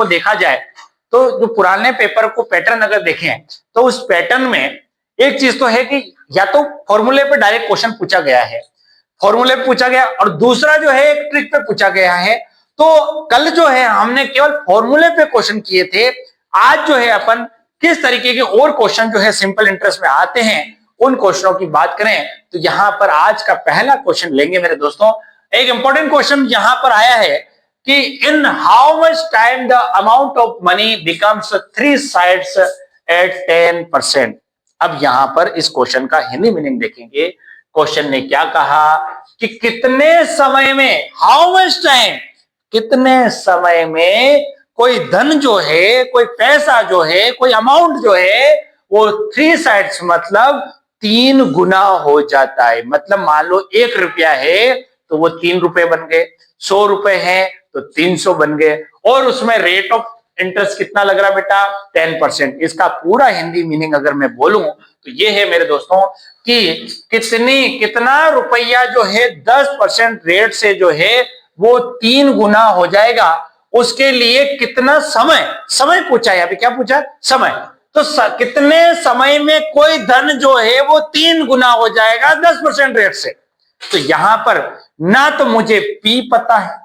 को देखा जाए तो जो पुराने पेपर को पैटर्न अगर देखें तो उस पैटर्न में एक चीज तो है कि या तो फॉर्मूले पे डायरेक्ट क्वेश्चन पूछा गया है, फॉर्मूले पे पूछा गया, और दूसरा जो है एक ट्रिक पे पूछा गया है। तो कल जो है हमने केवल फॉर्मूले पे क्वेश्चन किए थे, आज जो है अपन किस तरीके के और क्वेश्चन जो है सिंपल इंटरेस्ट में आते हैं उन क्वेश्चनों की बात करें तो यहां पर आज का पहला क्वेश्चन लेंगे मेरे दोस्तों। एक इंपॉर्टेंट क्वेश्चन यहां पर आया है कि in how much time the amount of money becomes 3 sides at 10%। अब यहां पर इस क्वेश्चन का हिंदी मीनिंग देखेंगे। क्वेश्चन ने क्या कहा कि कितने समय में, हाउ मच टाइम, कितने समय में कोई धन जो है, कोई पैसा जो है, कोई अमाउंट जो है वो 3 साइड्स मतलब 3 गुना हो जाता है। मतलब मान लो 1 रुपया है तो वो 3 रुपए बन गए, 100 रुपए है तो 300 बन गए, और उसमें रेट ऑफ इंटरेस्ट कितना लग रहा बेटा 10%। इसका पूरा हिंदी मीनिंग अगर मैं बोलूं तो ये है मेरे दोस्तों कि कितना रुपया जो है 10% रेट से जो है वो 3 गुना हो जाएगा, उसके लिए कितना समय, समय पूछा है। अभी क्या पूछा, समय। तो कितने समय में कोई धन जो है वो 3 गुना हो जाएगा 10% रेट से। तो यहां पर ना तो मुझे पी पता है,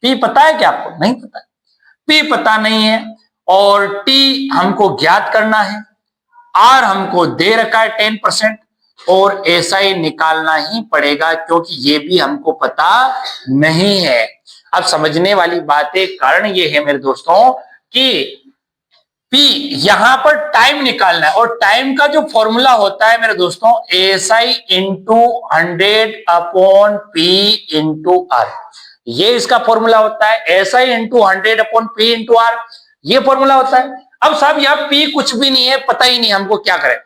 पी पता है क्या आपको, नहीं पता, पी पता नहीं है, और टी हमको ज्ञात करना है, आर हमको दे रखा है 10%, और ऐसा ही निकालना ही पड़ेगा क्योंकि ये भी हमको पता नहीं है। अब समझने वाली बात है, कारण ये है मेरे दोस्तों कि P यहां पर टाइम निकालना है, और टाइम का जो फॉर्मूला होता है मेरे दोस्तों SI into 100 upon P into R। ये इसका फॉर्मूला होता है, SI into 100 upon P into R, ये फॉर्मूला होता है। अब साहब यहाँ P कुछ भी नहीं है, पता ही नहीं हमको क्या करें,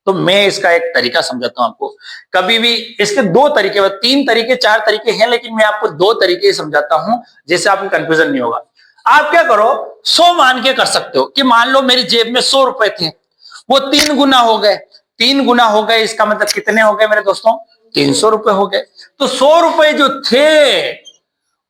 तो मैं इसका एक तरीका समझाता हूं आपको। कभी भी इसके 2 तरीके, 3 तरीके 4 तरीके हैं, लेकिन मैं आपको 2 तरीके समझाता हूं जिससे आपको कंफ्यूजन नहीं होगा। आप क्या करो, 100 मान के कर सकते हो कि मान लो मेरी जेब में 100 रुपए थे, वो 3 गुना हो गए, 3 गुना हो गए, इसका मतलब कितने हो गए मेरे दोस्तों 300 रुपए हो गए। तो 100 रुपए जो थे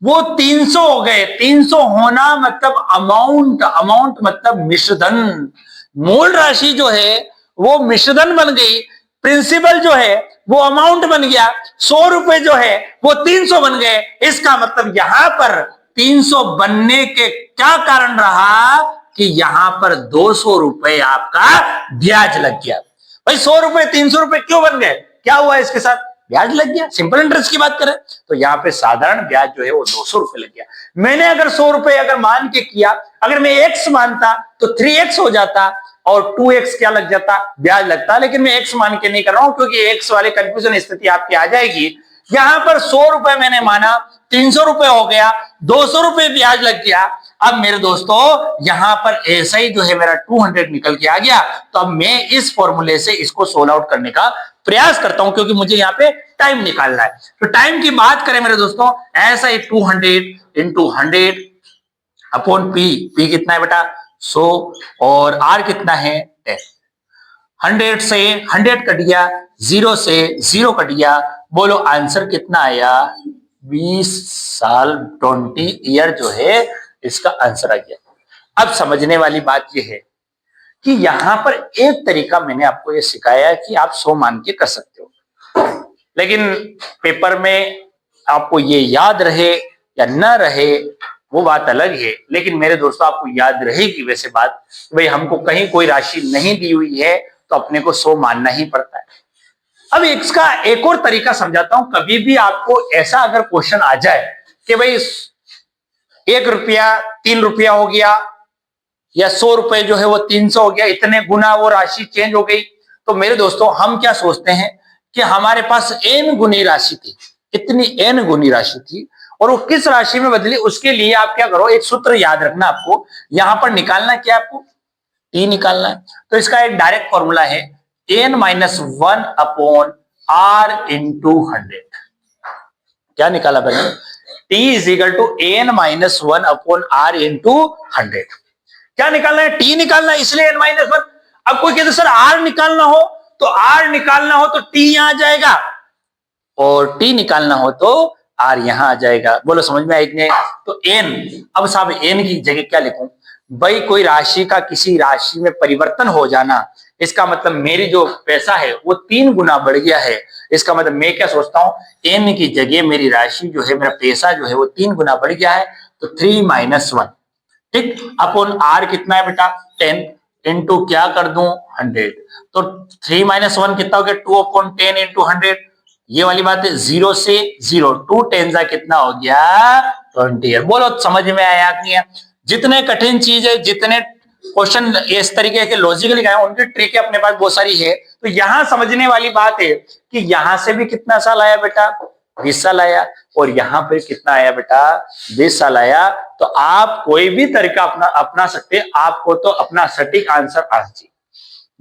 वो 300 हो गए। 300 होना मतलब अमाउंट, अमाउंट मतलब मिश्रधन, मूल राशि जो है वो मिश्रधन बन गई, प्रिंसिपल जो है वो अमाउंट बन गया, 100 रुपए जो है वो 300 बन गए। इसका मतलब यहां पर 300 बनने के क्या कारण रहा कि यहां पर 200 रुपए आपका ब्याज लग गया। भाई 100 रुपए 300 रुपए क्यों बन गए, क्या हुआ इसके साथ, ब्याज लग गया। सिंपल इंटरेस्ट की बात करें तो यहाँ पे साधारण ब्याज जो है वो 200 रुपए लग गया। मैंने अगर 100 रुपए अगर मान के किया, अगर मैं x मानता तो 3x हो जाता और 2x क्या लग जाता, ब्याज लगता। लेकिन मैं x मान के नहीं कर रहा हूं क्योंकि x वाले कंफ्यूजन स्थिति आपकी आ जाएगी। यहां पर 100 रुपए मैंने माना, 300 रुपए हो गया, 200 रुपए ब्याज लग गया। अब मेरे दोस्तों यहां पर ऐसा ही जो है मेरा 200 निकल के आ गया। तो अब मैं इस फॉर्मूले से इसको सोल्व आउट करने का प्रयास करता हूं क्योंकि मुझे यहाँ पे टाइम निकालना है। तो टाइम की बात करें मेरे दोस्तों, ऐसा ही 200 इंटू 100 अपॉन पी कितना है बेटा 100, और आर कितना है 10। 100 से 100 कट गया, 0 से 0 कट गया, बोलो आंसर कितना आया 20 साल, 20 ईयर जो है इसका आंसर आ गया। अब समझने वाली बात यह है कि यहां पर एक तरीका मैंने आपको यह सिखाया है कि आप 100 मान के कर सकते हो, लेकिन पेपर में आपको ये याद रहे या न रहे वो बात अलग है। लेकिन मेरे दोस्तों आपको याद रहेगी वैसे बात, भाई हमको कहीं कोई राशि नहीं दी हुई है तो अपने को 100 मानना ही पड़ता है। अब इसका एक और तरीका समझाता हूं। कभी भी आपको ऐसा अगर क्वेश्चन आ जाए कि भाई 1 रुपया 3 रुपया हो गया या 100 रुपए जो है वो 300 हो गया, इतने गुना वो राशि चेंज हो गई, तो मेरे दोस्तों हम क्या सोचते हैं कि हमारे पास n गुनी राशि थी, इतनी n गुनी राशि थी, और वो किस राशि में बदली, उसके लिए आप क्या करो, एक सूत्र याद रखना आपको। यहां पर निकालना क्या, आपको t निकालना है। तो इसका एक डायरेक्ट फॉर्मूला है n-1 अपॉन r इंटू 100। क्या निकाला मैंने, t is equal to n-1 upon r into 100। क्या निकालना है, t निकालना है, इसलिए n-1। अब कोई कहते सर r निकालना हो तो r निकालना हो तो t यहां आ जाएगा, और t निकालना हो तो आर यहाँ आ जाएगा। बोलो समझ में आई कि नहीं? तो एन, अब साहब एन की जगह क्या लिखूं भाई? कोई राशि का किसी राशि में परिवर्तन हो जाना, इसका मतलब मेरी जो पैसा है वो 3 गुना बढ़ गया है। इसका मतलब मैं क्या सोचता हूं, एन की जगह मेरी राशि जो है, मेरा पैसा जो है वो 3 गुना बढ़ गया है, तो 3 - 1, ठीक, अपॉन आर कितना है बेटा 10, इंटू क्या कर दूं 100, तो 3 - 1 कितना हो गया 2/10 इंटू 100, ये वाली बात है। 0 से 0, 2 10 जा कितना हो गया 20। बोलो समझ में आया कि नहीं? जितने कठिन चीज है, जितने क्वेश्चन इस तरीके के लॉजिकली गए उनकी ट्रिक अपने पास बहुत सारी है। तो यहां समझने वाली बात है कि यहां से भी कितना साल आया बेटा 20 साल आया, और यहां पे कितना आया बेटा 20 साल आया। तो आप कोई भी तरीका अपना सकते हैं, आपको तो अपना सटीक आंसर आना चाहिए।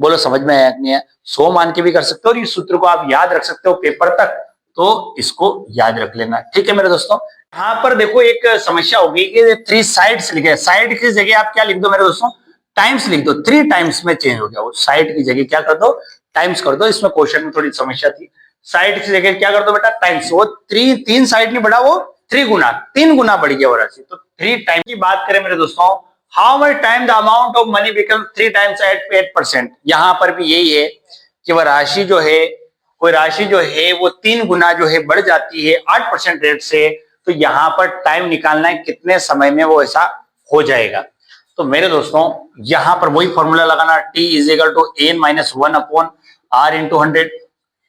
बोलो समझ में आया नहीं है? 100 मान के भी कर सकते हो, और इस सूत्र को आप याद रख सकते हो पेपर तक, तो इसको याद रख लेना, ठीक है मेरे दोस्तों। यहां पर देखो एक समस्या होगी कि 3 साइड्स लिखे, साइड की जगह आप क्या लिख दो मेरे दोस्तों, टाइम्स लिख दो। 3 टाइम्स में चेंज हो गया, वो साइड की जगह क्या कर दो टाइम्स कर दो। इसमें क्वेश्चन में थोड़ी समस्या थी, साइड की जगह क्या कर दो बेटा टाइम्स। वो 3 साइड नहीं बढ़ा, वो 3 गुना 3 गुना बढ़ गया वो राशि। तो 3 टाइम की बात करें मेरे दोस्तों, how much time the amount of money become 3 times at 8%। यहां पर भी यही है कि वह राशि जो है, कोई राशि जो है वो 3 गुना जो है बढ़ जाती है 8% रेट से। तो यहां पर टाइम निकालना है कितने समय में वो ऐसा हो जाएगा। तो मेरे दोस्तों यहां पर वही फॉर्मूला लगाना, T = n - 1 upon R into 100,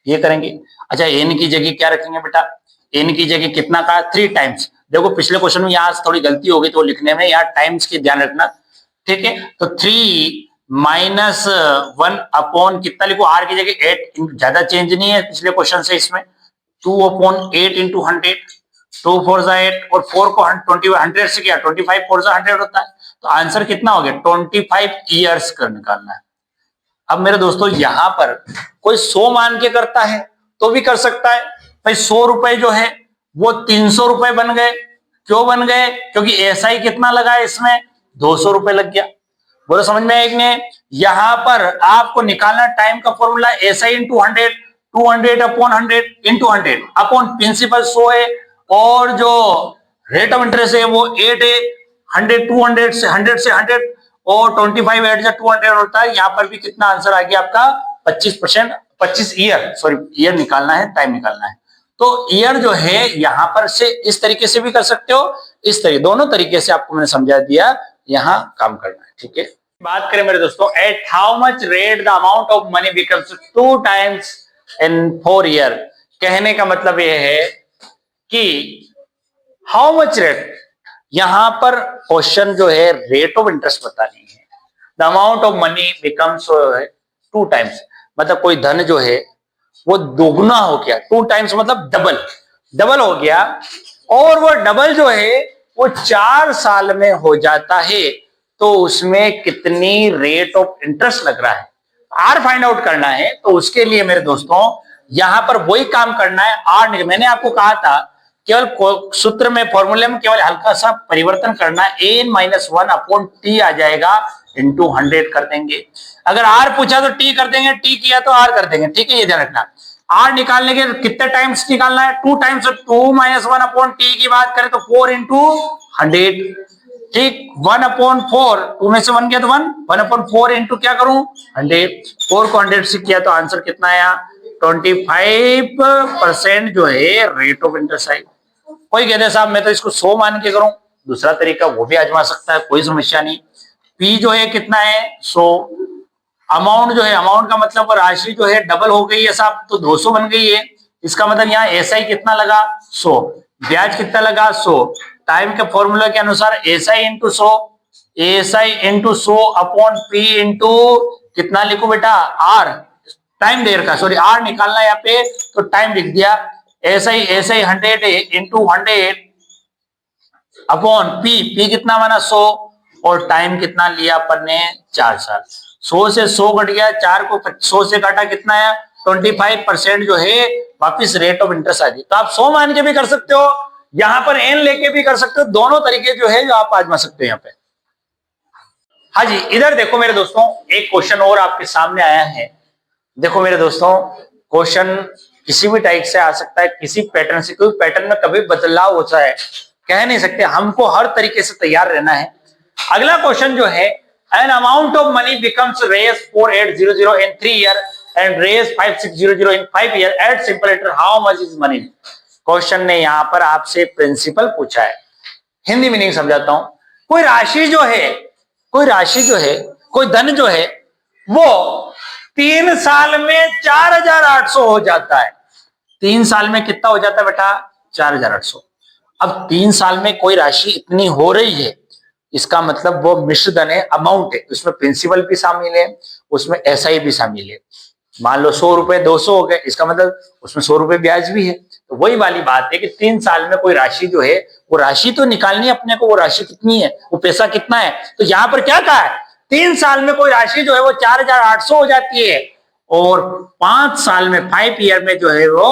ये करेंगे। अच्छा n की जगह क्या रखेंगे बेटा, n की जगह कितना का 3 टाइम्स। देखो पिछले क्वेश्चन में यहाँ थोड़ी गलती हो गई तो लिखने में, यहाँ टाइम्स की ध्यान रखना, ठीक है। तो 3 - 1 अपॉन कितना लिखो, R की जगह 8, ज्यादा चेंज नहीं है पिछले क्वेश्चन से इसमें। 2/8 इंटू 100, 2 4 जा 8, और 4 को 100 से किया 25 4 जा 100 होता है। तो आंसर कितना हो गया 25 ईयर्स कर निकालना है। अब मेरे दोस्तों यहां पर कोई 100 मान के करता है तो भी कर सकता है भाई। 100 रुपए जो है वो 300 रुपए बन गए, क्यों बन गए, क्योंकि एसआई कितना लगा है इसमें 200 रुपए लग गया। बोलो समझ में आएगी नहीं? यहां पर आपको निकालना टाइम का formula SI into 100, 200 upon 100 into 100 upon principal 100 है, और जो रेट ऑफ इंटरेस्ट है वो 8 है। 100 से 100 और 25 8 से 200 होता है। यहाँ पर भी कितना आंसर आ गया आपका 25%, 25 ईयर, सॉरी ईयर निकालना है, टाइम निकालना है। तो ईयर जो है यहाँ पर से इस तरीके से भी कर सकते हो, इस तरीके, दोनों तरीके से आपको मैंने समझा दिया, यहाँ काम करना है, ठीक है। बात करें मेरे दोस्तों, at how much rate the amount of money becomes 2 times in 4 year. कहने का मतलब यह है कि हाउ मच रेट, यहां पर क्वेश्चन जो है रेट ऑफ इंटरेस्ट बतानी है। The amount of money becomes 2 times, मतलब कोई धन जो है वो दोगुना हो गया, 2 टाइम्स मतलब डबल, डबल हो गया, और वो डबल जो है वो 4 साल में हो जाता है। तो उसमें कितनी रेट ऑफ इंटरेस्ट लग रहा है, आर फाइंड आउट करना है। तो उसके लिए मेरे दोस्तों यहां पर वही काम करना है, आर। मैंने आपको कहा था केवल सूत्र में, फॉर्मूले में केवल हल्का सा परिवर्तन करना है, n - 1 अपॉन टी आ जाएगा इंटू 100 कर देंगे। अगर आर पूछा तो टी कर देंगे, टी किया तो आर कर देंगे, ठीक है, ये ध्यान रखना। आर निकालने के कितने टाइम्स निकालना है 2 टाइम्स, 2 - 1 अपॉन टी की बात करें तो 4 इंटू 100, ठीक। 1/4, 2 में से 1 गया तो 1, 1/4 इंटू क्या करूं 100, 4 को 100 से किया तो आंसर कितना आया 25% जो है रेट ऑफ इंटरेस्ट आई। कोई कहते हैं साहब मैं तो इसको 100 मान के करूं, दूसरा तरीका वो भी आजमा सकता है, कोई समस्या नहीं। पी जो है कितना है 100, अमाउंट जो है, अमाउंट का मतलब राशि जो है डबल हो गई है साहब, तो 200 बन गई है। इसका मतलब यहाँ एसआई कितना लगा 100, ब्याज कितना लगा 100, टाइम के फॉर्मूला के अनुसार SI into 100, SI into 100 upon P into कितना लिखो बेटा आर, टाइम देर का, सॉरी आर निकालना है यहाँ पे तो टाइम लिख दिया। SI 100 into 100 upon P, P कितना माना 100, और टाइम कितना लिया अपन ने 4 साल। 100 से 100 घट गया, 4 को 100 से काटा कितना है 25% जो है वापिस रेट ऑफ इंटरेस्ट आ गई। तो आप 100 मान के भी कर सकते हो, यहां पर एन लेके भी कर सकते हो, दोनों तरीके जो है जो आप आजमा सकते हो यहाँ पे। हाँ जी, इधर देखो मेरे दोस्तों एक क्वेश्चन और आपके सामने आया है। देखो मेरे दोस्तों क्वेश्चन किसी भी टाइप से आ सकता है, किसी पैटर्न से, कोई पैटर्न में कभी बदलाव होता है कह नहीं सकते, हमको हर तरीके से तैयार रहना है। अगला क्वेश्चन जो है, an amount of money becomes Rs 4800 in 3 year and Rs 5600 in 5 year at simple interest, how much is money. Question ने यहां पर आपसे प्रिंसिपल पूछा है, हिंदी मीनिंग समझाता हूं। कोई राशि जो है, कोई धन जो है वो 3 साल में 4800 हो जाता है। 3 साल में कितना हो जाता है बेटा? 4800। अब 3 साल में कोई राशि इतनी हो रही है, इसका मतलब वो मिश्र धन है, अमाउंट है, उसमें प्रिंसिपल भी शामिल है, उसमें एसआई भी शामिल है। मान लो 100 रुपए 200 हो गए, इसका मतलब उसमें 100 रुपए ब्याज भी है। तो वही वाली बात है कि 3 साल में कोई राशि जो है, वो राशि तो निकालनी है अपने को, वो राशि कितनी है, वो पैसा कितना है। तो यहां पर क्या कहा है, 3 साल में कोई राशि जो है वो 4800 हो जाती है, और 5 साल में 5 ईयर में जो है वो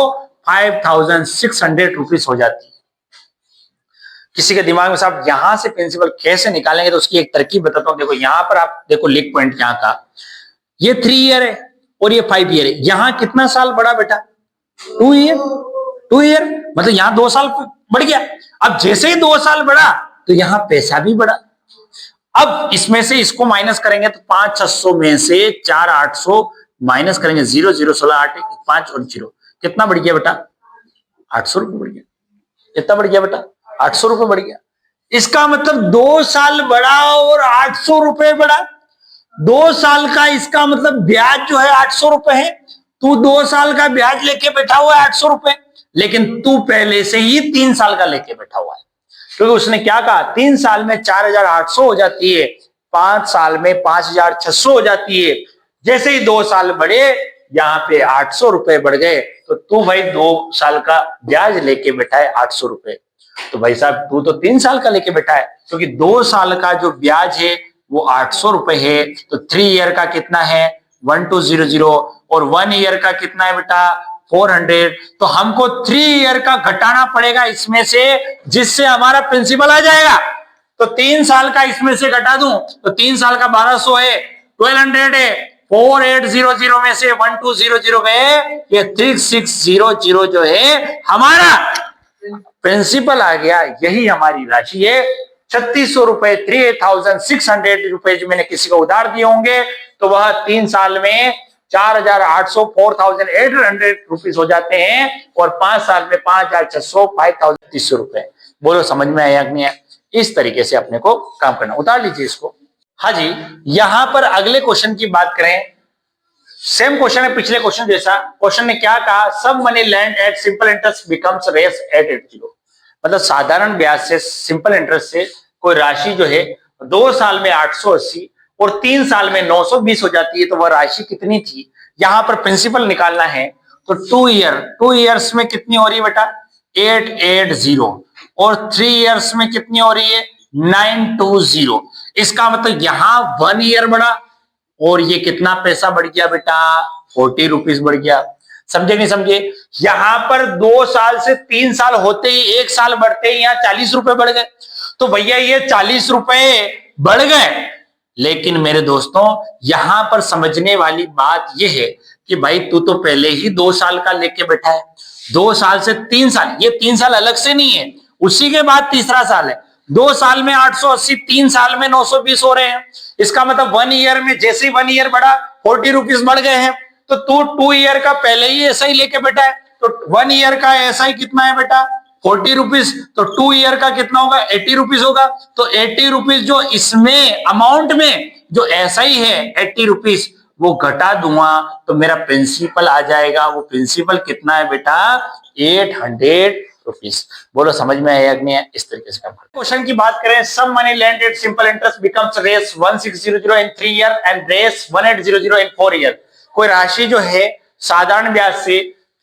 5600 रुपीज हो जाती है। किसी के दिमाग में साहब यहां से प्रिंसिपल कैसे निकालेंगे, तो उसकी एक तरकीब बताता हूं। देखो यहां पर आप देखो, लिक पॉइंट यहां का, ये 3 ईयर है और ये 5 ईयर है। यहां कितना साल बढ़ा बेटा? 2 ईयर। 2 ईयर मतलब यहां 2 साल बढ़ गया। अब जैसे ही 2 साल बढ़ा तो यहां पैसा भी बढ़ा। अब इसमें से इसको माइनस करेंगे तो 5600 में से 4800 माइनस करेंगे, 0 0 16 8 5 और 0, कितना बढ़ गया बेटा? 800 रुपये बढ़ गया। कितना बढ़ गया बेटा? 800 रुपये बढ़ गया। इसका मतलब 2 साल बढ़ा और 800 रुपये बढ़ा। 2 साल का इसका मतलब ब्याज जो है 800 रुपए है। तू 2 साल का ब्याज लेके बैठा हुआ है 800 रुपए, लेकिन तू पहले से ही 3 साल का लेके बैठा हुआ है। क्योंकि उसने क्या कहा, 3 साल में 4800 हो जाती है, 5 साल में 5600 हो जाती है। जैसे ही 2 साल बढ़े, यहाँ पे 800 रुपए बढ़ गए, तो तू भाई 2 साल का ब्याज लेके बैठा है 800 रुपए। तो भाई साहब तू तो 3 साल का लेके बैठा है, क्योंकि 2 साल का जो ब्याज है वो 800 रुपए है। तो 3 ईयर का कितना है? 1200, और 1 ईयर का कितना है बेटा? 400। तो हमको 3 ईयर का घटाना पड़ेगा इसमें से, जिससे हमारा प्रिंसिपल आ जाएगा। तो 3 साल का इसमें से घटा दूं तो 3 साल का 1200 है, 1200 है, 4800 में से 1200 गए, ये 3600 जो है हमारा प्रिंसिपल आ गया। यही हमारी राशि है। 3600 रुपए, 3600 रुपए जो मैंने किसी को उधार दिए होंगे, तो वह 3 साल में 4800 4800 रुपीज हो जाते हैं, और 5 साल में 5600 5300 रुपए। बोलो समझ में आया कि नहीं? इस तरीके से अपने को काम करना। उतार लीजिए इसको। हाँ जी, यहां पर अगले क्वेश्चन की बात करें, सेम क्वेश्चन है पिछले क्वेश्चन जैसा। क्वेश्चन ने क्या कहा, some money lent at simple interest becomes Rs at 80। मतलब साधारण ब्याज से, सिंपल इंटरेस्ट से कोई राशि जो है 2 साल में 880 और 3 साल में 920 हो जाती है। तो वह राशि कितनी थी? यहां पर प्रिंसिपल निकालना है। तो 2 ईयर्स में कितनी हो रही है बेटा? 880, और 3 ईयर्स में कितनी हो रही है? 920। इसका मतलब यहां 1 ईयर बढ़ा, और ये कितना पैसा बढ़ गया बेटा? 40 रुपीज बढ़ गया। समझे नहीं समझे? यहां पर 2 साल से 3 साल होते ही, 1 साल बढ़ते ही यहाँ 40 रुपए बढ़ गए। तो भैया ये 40 रुपए बढ़ गए, लेकिन मेरे दोस्तों यहां पर समझने वाली बात यह है कि भाई तू तो पहले ही 2 साल का लेके बैठा है। 2 साल से 3 साल, ये 3 साल अलग से नहीं है, उसी के बाद तीसरा साल है। 2 साल में 880, 3 साल में 920 हो रहे हैं। इसका मतलब 1 ईयर में जैसे ही 1 ईयर बढ़ा 40 रुपीज बढ़ गए हैं। तो तू 2 ईयर का पहले ही ऐसा ही लेके बैठा है। तो 1 ईयर का ऐसा ही कितना है बेटा? 40 रुपीज। तो 2 ईयर का कितना होगा? 80 रुपीज होगा। तो 80 रुपीज जो इसमें अमाउंट में जो ऐसा ही है 80 रुपीज, वो घटा दूंगा तो मेरा प्रिंसिपल आ जाएगा। वो प्रिंसिपल कितना है बेटा? 800 रुपीज। बोलो समझ में आया कि नहीं? इस तरीके से क्वेश्चन की बात करें, some money lent at simple interest becomes Rs 1600 in 3 year and Rs 1800 in 4 year. कोई राशि जो है साधारण ब्याज से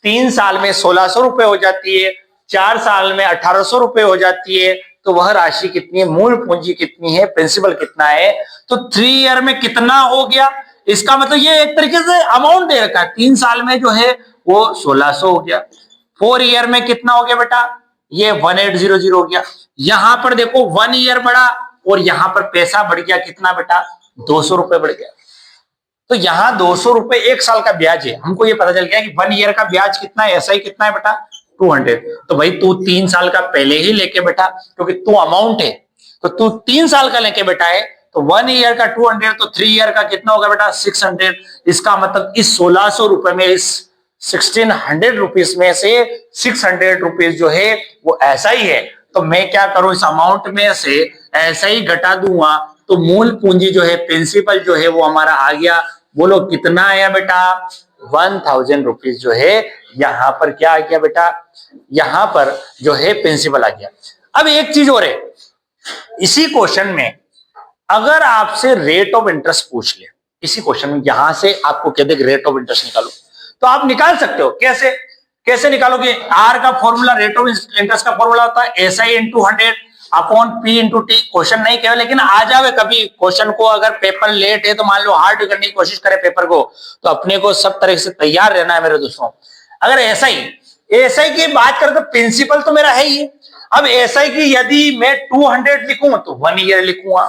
3 साल में 1600 रुपए हो जाती है, 4 साल में 1800 रुपए हो जाती है। तो वह राशि कितनी है? मूल पूंजी कितनी है? प्रिंसिपल कितना है? तो 3 ईयर में कितना हो गया? इसका मतलब ये एक तरीके से अमाउंट दे रखा है। 3 साल में जो है वो 1600 हो गया। 4 ईयर में कितना हो गया बेटा? ये 1800 हो गया। यहां पर देखो 1 ईयर बढ़ा और यहां पर पैसा बढ़ गया, कितना बेटा? 200 रुपए बढ़ गया। तो यहाँ 200 रुपए 1 साल का ब्याज है, हमको ये पता चल गया कि 1 ईयर का ब्याज कितना है, एसआई कितना है बेटा 200। तो भाई तू 3 साल का पहले ही लेके बेटा, क्योंकि तू अमाउंट है तो तू 3 साल का लेके बेटा है, तो 1 ईयर का 200, तो 3 ईयर का कितना होगा बेटा 600। इसका मतलब इस 1600 रुपए में, इस 1600 रुपीज में से 600 रुपीज जो है वो ऐसा ही है। तो मैं क्या करूं, इस अमाउंट में से ऐसा ही घटा दूंगा, तो मूल पूंजी जो है, प्रिंसिपल जो है वो हमारा आ गया। बोलो कितना आया बेटा 1000 रुपीज जो है यहां पर क्या आ गया बेटा, यहां पर जो है प्रिंसिपल आ गया। अब एक चीज और है, इसी क्वेश्चन में अगर आपसे रेट ऑफ इंटरेस्ट पूछ ले, इसी क्वेश्चन में यहां से आपको कह दे रेट ऑफ इंटरेस्ट निकालो, तो आप निकाल सकते हो। कैसे कैसे निकालोगे, आर का फॉर्मूला, रेट ऑफ इंटरेस्ट का फॉर्मूला होता है SI into 100 upon P into T. Question नहीं केवल, लेकिन आ जावे कभी क्वेश्चन को, अगर पेपर लेट है तो मान लो हार्ड करने की कोशिश करे पेपर को, तो अपने को सब तरह से तैयार रहना है मेरे दोस्तों। अगर एसआई एसआई की बात करें तो प्रिंसिपल तो मेरा है ही। अब एसआई की यदि मैं 200 लिखूं तो 1 ईयर लिखूंगा,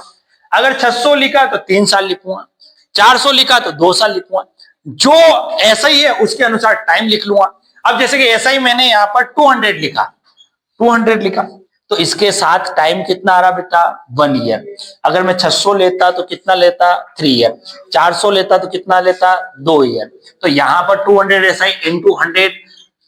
अगर 600 लिखा तो 3 साल लिखूंगा, 400 लिखा तो 2 साल लिखूंगा, जो एसआई है उसके अनुसार टाइम लिख लूंगा। अब जैसे कि एसआई मैंने यहां पर 200 लिखा, 200 लिखा, तो इसके साथ टाइम कितना आ रहा बेटा 1 ईयर। अगर मैं 600 लेता तो कितना लेता 3 ईयर, 400 लेता तो कितना लेता 2 ईयर। तो यहां पर 200 एसआई इंटू 100,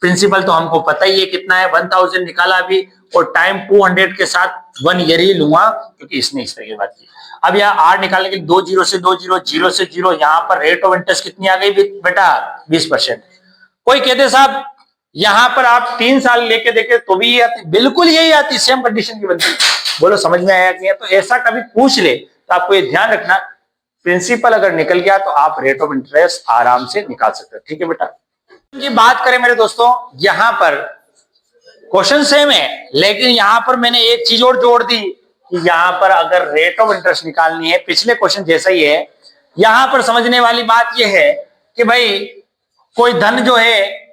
प्रिंसिपल तो हमको पता ही है कितना है 1000 निकाला अभी, और टाइम 200 के साथ 1 ईयर ही लूंगा क्योंकि इसने इस तरह की बात की। अब यहाँ आर निकालने के लिए 2 जीरो से 2 जीरो, 0 से 0, यहाँ पर रेट ऑफ इंटरेस्ट कितनी आ गई बेटा 20%। कोई कहते साहब यहां पर आप 3 साल लेके देखे तो भी ये आती, बिल्कुल यही आती, सेम कंडीशन की बनती। बोलो समझ में आया कि? तो ऐसा कभी पूछ ले तो आपको ये ध्यान रखना, प्रिंसिपल अगर निकल गया तो आप रेट ऑफ इंटरेस्ट आराम से निकाल सकते हो। ठीक है बेटा जी। बात करें मेरे दोस्तों, यहां पर क्वेश्चन सेम है, लेकिन यहां पर मैंने एक चीज और जोड़ दी कि यहां पर अगर रेट ऑफ इंटरेस्ट निकालनी है, पिछले क्वेश्चन जैसा ही है, यहां पर समझने वाली बात यह है कि भाई कोई धन जो है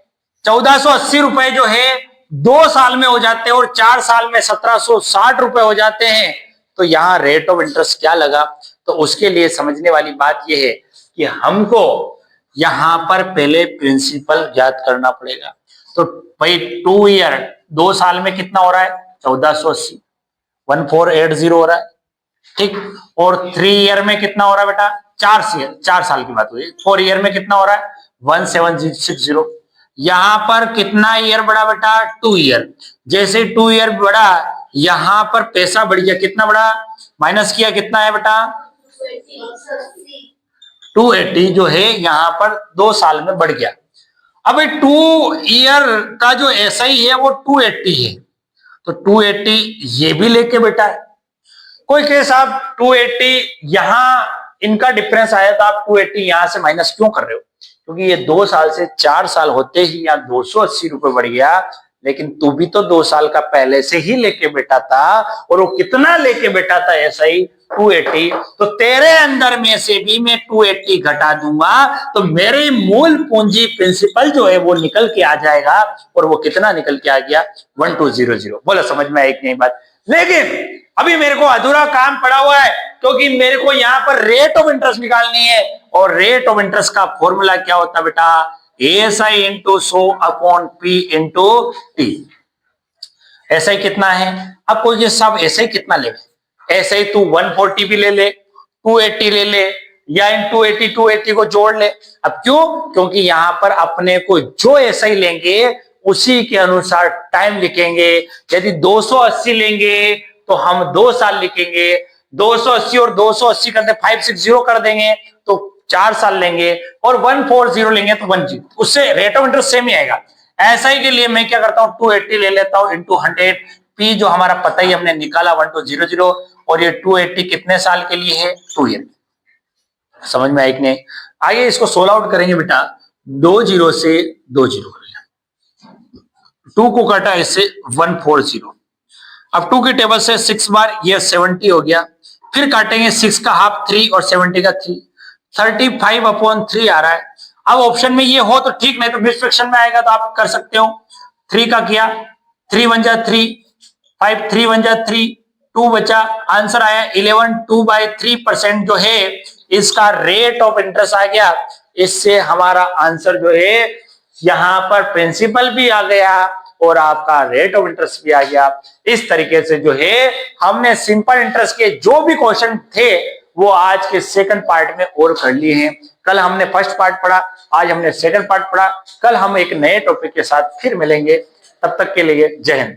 1480 रुपए जो है 2 साल में हो जाते हैं और 4 साल में 1760 रुपए हो जाते हैं, तो यहां रेट ऑफ इंटरेस्ट क्या लगा। तो उसके लिए समझने वाली बात यह है कि हमको यहां पर पहले प्रिंसिपल ज्ञात करना पड़ेगा। तो भाई 2 ईयर 2 साल में कितना हो रहा है 1480, 1480 हो रहा है, ठीक। और 3 ईयर में कितना हो रहा है बेटा 4 साल की बात हुई। 4 ईयर में कितना हो रहा है 1760। यहां पर कितना ईयर बढ़ा बेटा 2 ईयर। जैसे 2 ईयर बढ़ा यहां पर पैसा बढ़ गया, कितना बढ़ा माइनस किया कितना है बेटा 280 जो है यहां पर 2 साल में बढ़ गया। अब 2 ईयर का जो एसआई है वो 280 है, तो 280 ये भी लेके बेटा है। कोई कहे साहब 280 यहां इनका डिफरेंस आया तो आप 280 यहां से माइनस क्यों कर रहे हो, क्योंकि ये 2 साल से 4 साल होते ही यहाँ 280 रुपए बढ़ गया, लेकिन तू भी तो 2 साल का पहले से ही लेके बैठा था, और वो कितना लेके बैठा था ऐसा ही 280, तो तेरे अंदर में से भी मैं 280 घटा दूंगा, तो मेरे मूल पूंजी प्रिंसिपल जो है वो निकल के आ जाएगा, और वो कितना निकल के आ गया 1200। बोला समझ में आई कि नहीं बात। लेकिन अभी मेरे को अधूरा काम पड़ा हुआ है, क्योंकि मेरे को यहां पर रेट ऑफ इंटरेस्ट निकालनी है, और रेट ऑफ इंटरेस्ट का फॉर्मूला क्या होता है बेटा SI into 100 upon P into T. SI कितना है, अब कोई साहब एसआई कितना ले, एसआई तू 140 भी ले ले, 280 ले ले, या इन 280 को जोड़ ले। अब क्यों, क्योंकि यहां पर अपने को जो एसआई लेंगे उसी के अनुसार टाइम लिखेंगे। यदि 280 लेंगे तो हम 2 साल लिखेंगे, 280 और 280 करते 560 कर देंगे तो 4 साल लेंगे, और 140 लेंगे तो 10, उससे रेट ऑफ इंटरेस्ट सेम ही आएगा। ऐसा ही के लिए मैं क्या करता हूं 280 ले लेता हूं इंटू 100, पी जो हमारा पता ही हमने निकाला 1200, और ये 280 कितने साल के लिए है 2 ईयर। समझ में आई कि नहीं। आइए इसको सोल्व आउट करेंगे बेटा, 2 जीरो से 2 जीरो कर लिया, 2 को काटा इससे 140, अब 2 की टेबल से 6 बार ये 70 हो गया, फिर काटेंगे 6 का हाफ 3 और 70 का 3, 35 अपॉन 3 आ रहा है। अब ऑप्शन में ये हो तो ठीक, नहीं तो मिस फ्रैक्शन में आएगा तो आप कर सकते हो। 3 का किया 3 1 जा 3, 5 3 1 जा 3, 2 बचा, आंसर आया 11। 2/3% जो है इसका रेट ऑफ इंटरेस्ट आ गया। इससे हमारा आंसर जो है यहां पर प्रिंसिपल भी आ गया और आपका रेट ऑफ इंटरेस्ट भी आ गया। इस तरीके से जो है हमने सिंपल इंटरेस्ट के जो भी क्वेश्चन थे वो आज के सेकंड पार्ट में और कर लिए हैं। कल हमने फर्स्ट पार्ट पढ़ा, आज हमने सेकंड पार्ट पढ़ा। कल हम एक नए टॉपिक के साथ फिर मिलेंगे। तब तक के लिए जय हिंद।